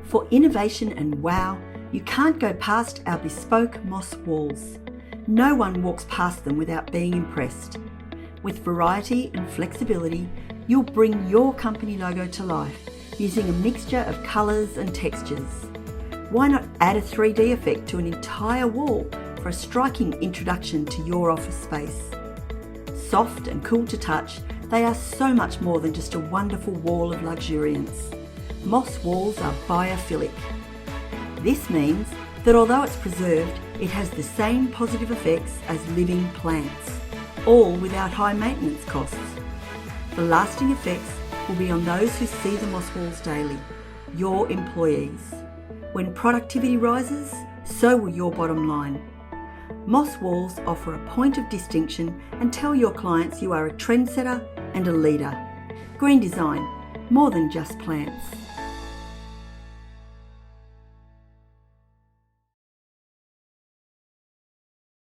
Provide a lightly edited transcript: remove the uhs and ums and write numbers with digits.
For innovation and wow, you can't go past our bespoke moss walls. No one walks past them without being impressed. With variety and flexibility, you'll bring your company logo to life using a mixture of colours and textures. Why not add a 3D effect to an entire wall for a striking introduction to your office space? Soft and cool to touch, they are so much more than just a wonderful wall of luxuriance. Moss walls are biophilic. This means that although it's preserved, it has the same positive effects as living plants, all without high maintenance costs. The lasting effects will be on those who see the moss walls daily, your employees. When productivity rises, so will your bottom line. Moss walls offer a point of distinction and tell your clients you are a trendsetter and a leader. Green design, more than just plants.